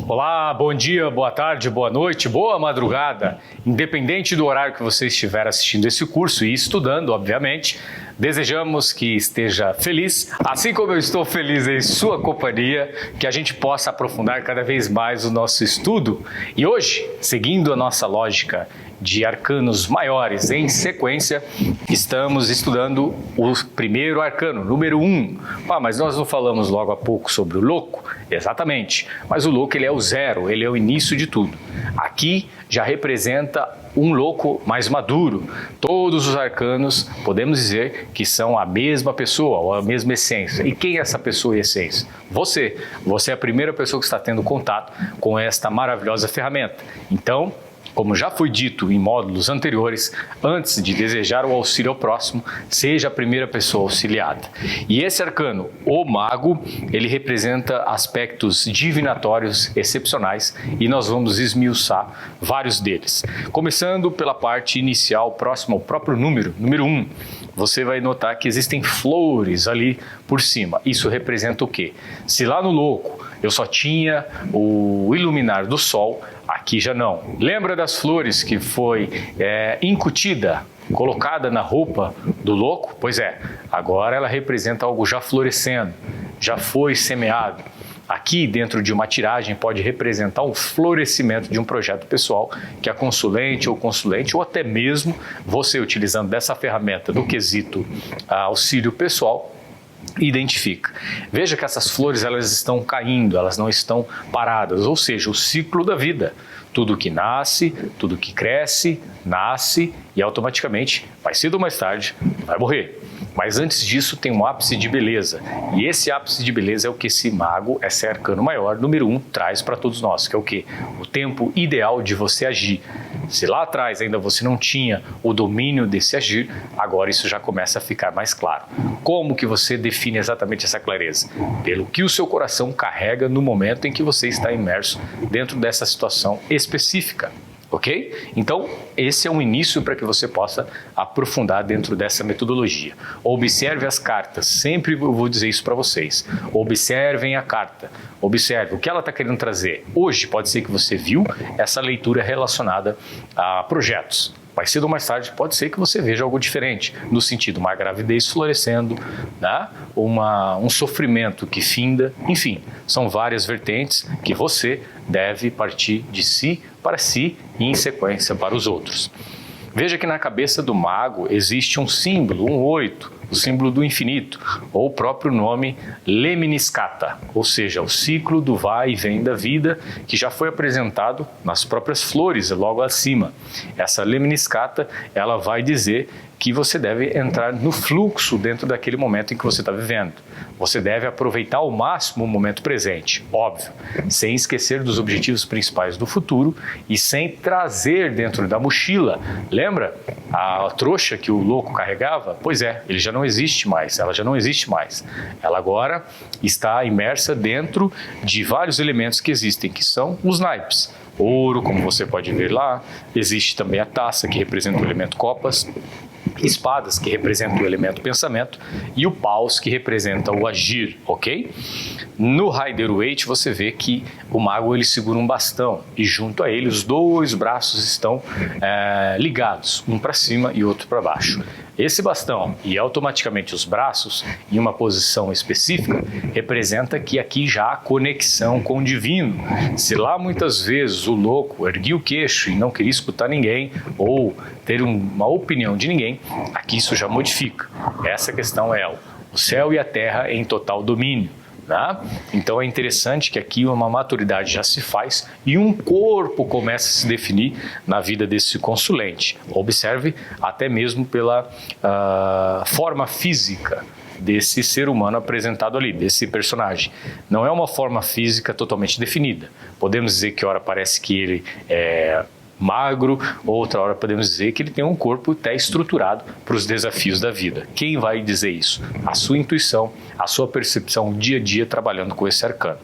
Olá, bom dia, boa tarde, boa noite, boa madrugada. Independente do horário que você estiver assistindo esse curso e estudando, obviamente, desejamos que esteja feliz, assim como eu estou feliz em sua companhia, que a gente possa aprofundar cada vez mais o nosso estudo. E hoje, seguindo a nossa lógica de arcanos maiores em sequência, estamos estudando o primeiro arcano, número 1. Mas nós não falamos logo há pouco sobre o louco? Exatamente, mas o louco ele é o zero, ele é o início de tudo. Aqui já representa um louco mais maduro. Todos os arcanos podemos dizer que são a mesma pessoa ou a mesma essência. E quem é essa pessoa e essência? Você é a primeira pessoa que está tendo contato com esta maravilhosa ferramenta. Então, como já foi dito em módulos anteriores, antes de desejar o auxílio ao próximo, seja a primeira pessoa auxiliada. E esse arcano, o mago, ele representa aspectos divinatórios excepcionais e nós vamos esmiuçar vários deles. Começando pela parte inicial, próxima ao próprio número 1. Você vai notar que existem flores ali por cima. Isso representa o quê? Se lá no louco eu só tinha o iluminar do sol, aqui já não. Lembra das flores que foi incutida, colocada na roupa do louco? Pois é, agora ela representa algo já florescendo, já foi semeado. Aqui, dentro de uma tiragem, pode representar um florescimento de um projeto pessoal que a consulente ou até mesmo você, utilizando dessa ferramenta do quesito auxílio pessoal, identifica. Veja que essas flores elas estão caindo, elas não estão paradas, ou seja, o ciclo da vida. Tudo que nasce, tudo que cresce, nasce e automaticamente, mais cedo ou mais tarde, vai morrer. Mas antes disso tem um ápice de beleza. E esse ápice de beleza é o que esse mago, esse arcano maior, número 1, traz para todos nós, que é o quê? O tempo ideal de você agir. Se lá atrás ainda você não tinha o domínio desse agir, agora isso já começa a ficar mais claro. Como que você define exatamente essa clareza? Pelo que o seu coração carrega no momento em que você está imerso dentro dessa situação específica. Ok? Então, esse é um início para que você possa aprofundar dentro dessa metodologia. Observe as cartas, sempre eu vou dizer isso para vocês. Observem a carta, observe o que ela está querendo trazer. Hoje pode ser que você viu essa leitura relacionada a projetos. Mais cedo ou mais tarde pode ser que você veja algo diferente, no sentido uma gravidez florescendo, né? Um sofrimento que finda, enfim, são várias vertentes que você deve partir de si para si e em sequência para os outros. Veja que na cabeça do mago existe um símbolo, um 8, o símbolo do infinito, ou o próprio nome Lemniscata, ou seja, o ciclo do vai e vem da vida, que já foi apresentado nas próprias flores, logo acima. Essa Lemniscata, ela vai dizer que você deve entrar no fluxo dentro daquele momento em que você está vivendo. Você deve aproveitar ao máximo o momento presente, óbvio, sem esquecer dos objetivos principais do futuro e sem trazer dentro da mochila. Lembra a trouxa que o louco carregava? Pois é, ele já não existe mais, ela já não existe mais. Ela agora está imersa dentro de vários elementos que existem, que são os naipes. Ouro, como você pode ver lá, existe também a taça, que representa o elemento copas, espadas, que representam o elemento pensamento, e o paus, que representa o agir, ok? No Rider-Waite você vê que o mago ele segura um bastão e junto a ele os dois braços estão ligados, um para cima e outro para baixo. Esse bastão e automaticamente os braços em uma posição específica representa que aqui já há conexão com o divino. Se lá muitas vezes o louco erguia o queixo e não queria escutar ninguém ou ter uma opinião de ninguém, aqui isso já modifica. Essa questão é o céu e a terra em total domínio. Então é interessante que aqui uma maturidade já se faz e um corpo começa a se definir na vida desse consulente. Observe até mesmo pela forma física desse ser humano apresentado ali, desse personagem. Não é uma forma física totalmente definida. Podemos dizer que ora parece que ele é magro, outra hora podemos dizer que ele tem um corpo até estruturado para os desafios da vida. Quem vai dizer isso? A sua intuição, a sua percepção dia a dia trabalhando com esse arcano.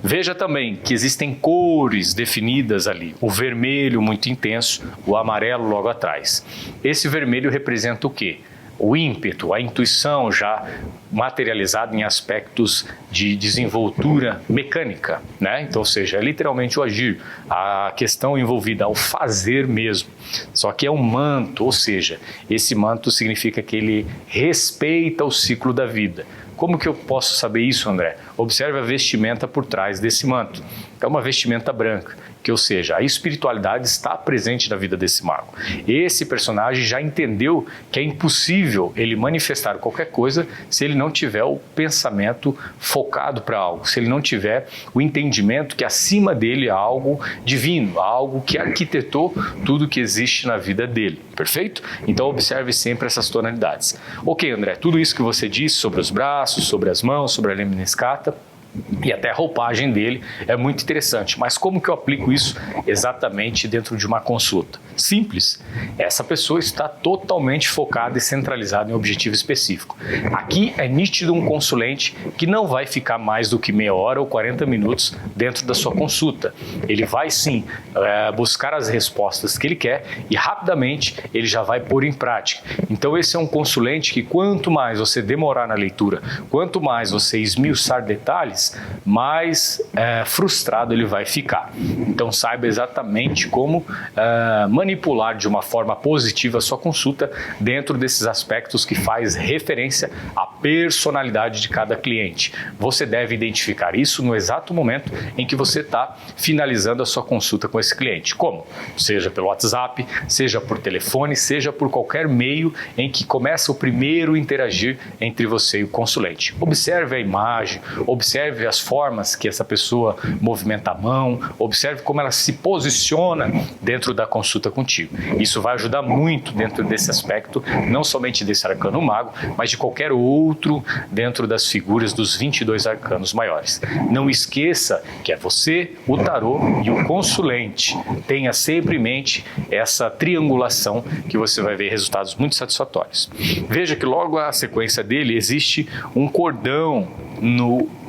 Veja também que existem cores definidas ali, o vermelho muito intenso, o amarelo logo atrás. Esse vermelho representa o quê? o ímpeto, a intuição já materializada em aspectos de desenvoltura mecânica, né? Então, ou seja, é literalmente o agir, a questão envolvida ao fazer mesmo. Só que é um manto, ou seja, esse manto significa que ele respeita o ciclo da vida. Como que eu posso saber isso, André? Observe a vestimenta por trás desse manto. É uma vestimenta branca, que, ou seja, a espiritualidade está presente na vida desse mago. Esse personagem já entendeu que é impossível ele manifestar qualquer coisa se ele não tiver o pensamento focado para algo, se ele não tiver o entendimento que acima dele há algo divino, há algo que arquitetou tudo que existe na vida dele, perfeito? Então observe sempre essas tonalidades. Ok, André, tudo isso que você disse sobre os braços, sobre as mãos, sobre a lemniscata, e até a roupagem dele é muito interessante. Mas como que eu aplico isso exatamente dentro de uma consulta? Simples. Essa pessoa está totalmente focada e centralizada em um objetivo específico. Aqui é nítido um consulente que não vai ficar mais do que meia hora ou 40 minutos dentro da sua consulta. Ele vai sim buscar as respostas que ele quer e rapidamente ele já vai pôr em prática. Então esse é um consulente que quanto mais você demorar na leitura, quanto mais você esmiuçar detalhes, mais frustrado ele vai ficar. Então saiba exatamente como manipular de uma forma positiva a sua consulta dentro desses aspectos que faz referência à personalidade de cada cliente. Você deve identificar isso no exato momento em que você está finalizando a sua consulta com esse cliente. Como? Seja pelo WhatsApp, seja por telefone, seja por qualquer meio em que começa o primeiro interagir entre você e o consulente. Observe a imagem, observe as formas que essa pessoa movimenta a mão, observe como ela se posiciona dentro da consulta contigo. Isso vai ajudar muito dentro desse aspecto, não somente desse arcano mago, mas de qualquer outro dentro das figuras dos 22 arcanos maiores. Não esqueça que é você, o tarô e o consulente. Tenha sempre em mente essa triangulação que você vai ver resultados muito satisfatórios. Veja que logo à sequência dele existe um cordão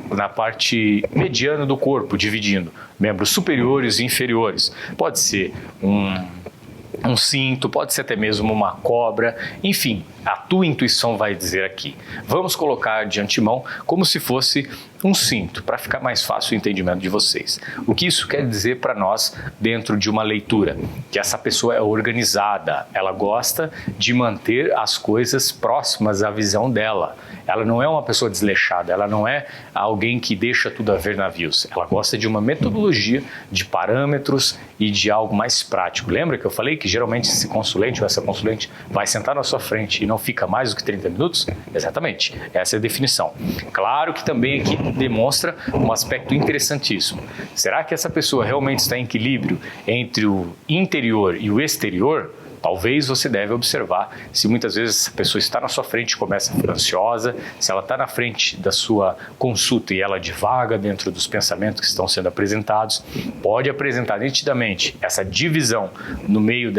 na parte mediana do corpo, dividindo membros superiores e inferiores. Pode ser um cinto, pode ser até mesmo uma cobra, enfim, a tua intuição vai dizer aqui. Vamos colocar de antemão como se fosse um cinto, para ficar mais fácil o entendimento de vocês. O que isso quer dizer para nós dentro de uma leitura? Que essa pessoa é organizada, ela gosta de manter as coisas próximas à visão dela. Ela não é uma pessoa desleixada, ela não é alguém que deixa tudo a ver navios. Ela gosta de uma metodologia, de parâmetros e de algo mais prático. Lembra que eu falei que geralmente esse consulente ou essa consulente vai sentar na sua frente e não fica mais do que 30 minutos? Exatamente, essa é a definição. Claro que também aqui demonstra um aspecto interessantíssimo. Será que essa pessoa realmente está em equilíbrio entre o interior e o exterior? Talvez você deve observar se muitas vezes essa pessoa está na sua frente e começa a ficar ansiosa, se ela está na frente da sua consulta e ela divaga dentro dos pensamentos que estão sendo apresentados. Pode apresentar nitidamente essa divisão no meio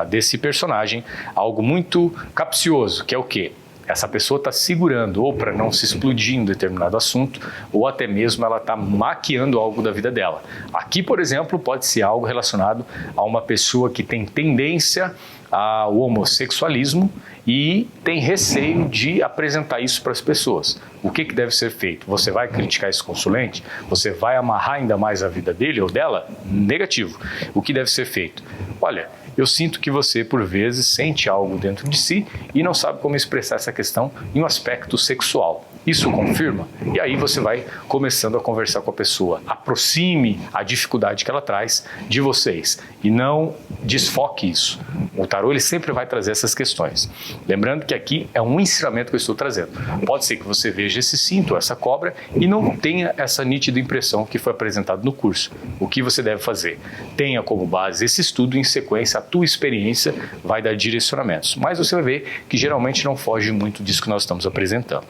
desse personagem, algo muito capcioso, que é o quê? Essa pessoa está segurando ou para não se explodir em determinado assunto, ou até mesmo ela está maquiando algo da vida dela. Aqui, por exemplo, pode ser algo relacionado a uma pessoa que tem tendência ao homossexualismo e tem receio de apresentar isso para as pessoas. O que deve ser feito? Você vai criticar esse consulente? Você vai amarrar ainda mais a vida dele ou dela? Negativo. O que deve ser feito? Olha, eu sinto que você, por vezes, sente algo dentro de si e não sabe como expressar essa questão em um aspecto sexual. Isso confirma? E aí você vai começando a conversar com a pessoa. Aproxime a dificuldade que ela traz de vocês e não desfoque isso. O tarô ele sempre vai trazer essas questões. Lembrando que aqui é um ensinamento que eu estou trazendo. Pode ser que você veja esse cinto, essa cobra e não tenha essa nítida impressão que foi apresentado no curso. O que você deve fazer? Tenha como base esse estudo, em sequência a tua experiência vai dar direcionamentos. Mas você vai ver que geralmente não foge muito disso que nós estamos apresentando.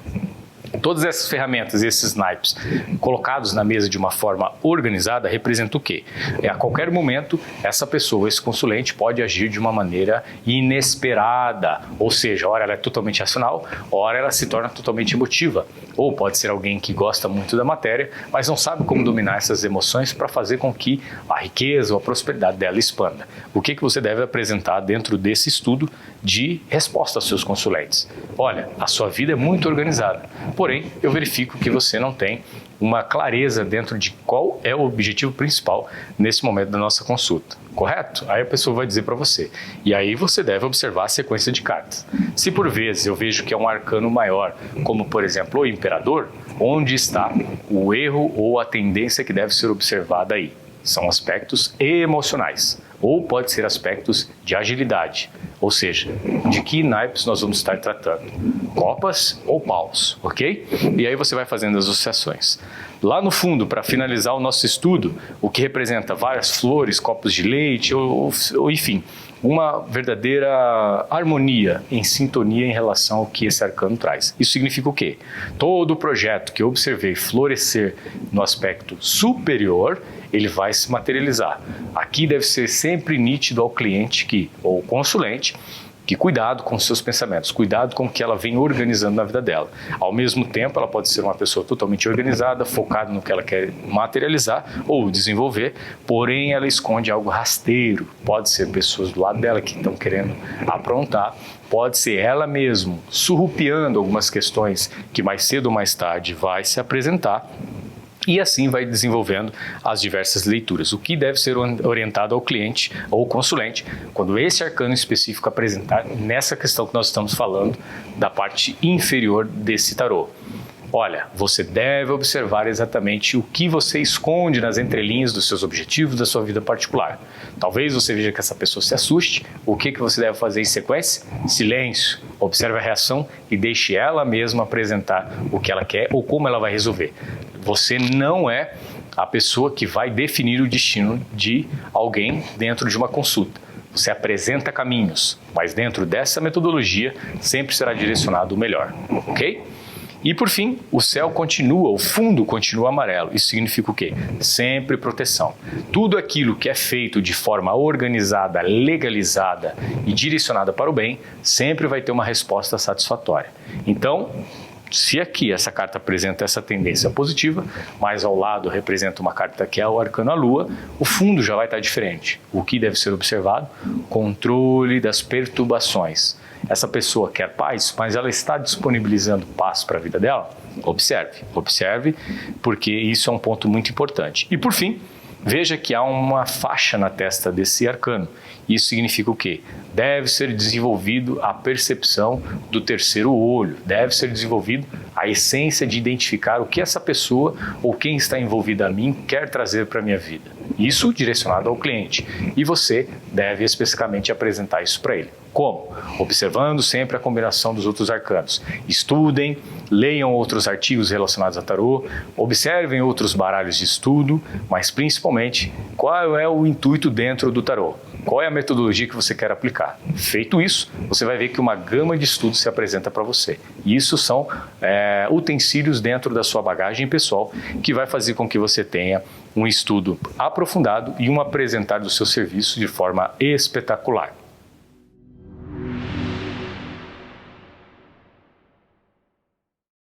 Todas essas ferramentas, esses naipes, colocados na mesa de uma forma organizada, representam o quê? A qualquer momento, essa pessoa, esse consulente, pode agir de uma maneira inesperada, ou seja, ora ela é totalmente racional, ora ela se torna totalmente emotiva, ou pode ser alguém que gosta muito da matéria, mas não sabe como dominar essas emoções para fazer com que a riqueza ou a prosperidade dela expanda. O que você deve apresentar dentro desse estudo de resposta aos seus consulentes? Olha, a sua vida é muito organizada, porém eu verifico que você não tem uma clareza dentro de qual é o objetivo principal nesse momento da nossa consulta, correto? Aí a pessoa vai dizer para você, e aí você deve observar a sequência de cartas. Se por vezes eu vejo que é um arcano maior, como por exemplo o imperador, onde está o erro ou a tendência que deve ser observada aí? São aspectos emocionais, ou pode ser aspectos de agilidade, ou seja, de que naipes nós vamos estar tratando, copas ou paus, ok? E aí você vai fazendo as associações. Lá no fundo, para finalizar o nosso estudo, o que representa várias flores, copos de leite, ou enfim, uma verdadeira harmonia, em sintonia em relação ao que esse arcano traz. Isso significa o quê? Todo o projeto que eu observei florescer no aspecto superior, ele vai se materializar. Aqui deve ser sempre nítido ao cliente ou consulente que cuidado com os seus pensamentos, cuidado com o que ela vem organizando na vida dela. Ao mesmo tempo, ela pode ser uma pessoa totalmente organizada, focada no que ela quer materializar ou desenvolver, porém ela esconde algo rasteiro. Pode ser pessoas do lado dela que estão querendo aprontar, pode ser ela mesma surrupiando algumas questões que mais cedo ou mais tarde vai se apresentar. E assim vai desenvolvendo as diversas leituras. O que deve ser orientado ao cliente ou consulente quando esse arcano específico apresentar nessa questão que nós estamos falando da parte inferior desse tarô. Olha, você deve observar exatamente o que você esconde nas entrelinhas dos seus objetivos da sua vida particular. Talvez você veja que essa pessoa se assuste. O que você deve fazer em sequência? Silêncio. Observe a reação e deixe ela mesma apresentar o que ela quer ou como ela vai resolver. Você não é a pessoa que vai definir o destino de alguém dentro de uma consulta. Você apresenta caminhos, mas dentro dessa metodologia sempre será direcionado o melhor, ok? E por fim, o céu continua, o fundo continua amarelo. Isso significa o quê? Sempre proteção. Tudo aquilo que é feito de forma organizada, legalizada e direcionada para o bem, sempre vai ter uma resposta satisfatória. Então, se aqui essa carta apresenta essa tendência positiva, mas ao lado representa uma carta que é o arcano à lua, o fundo já vai estar diferente. O que deve ser observado? Controle das perturbações. Essa pessoa quer paz, mas ela está disponibilizando paz para a vida dela? Observe, porque isso é um ponto muito importante. E por fim, veja que há uma faixa na testa desse arcano. Isso significa o quê? Deve ser desenvolvido a percepção do terceiro olho, deve ser desenvolvido a essência de identificar o que essa pessoa ou quem está envolvida a mim quer trazer para a minha vida. Isso direcionado ao cliente. E você deve especificamente apresentar isso para ele. Como? Observando sempre a combinação dos outros arcanos. Estudem, leiam outros artigos relacionados a tarô, observem outros baralhos de estudo, mas principalmente, qual é o intuito dentro do tarô? Qual é a metodologia que você quer aplicar? Feito isso, você vai ver que uma gama de estudos se apresenta para você. E isso são utensílios dentro da sua bagagem pessoal que vai fazer com que você tenha um estudo aprofundado e um apresentar do seu serviço de forma espetacular.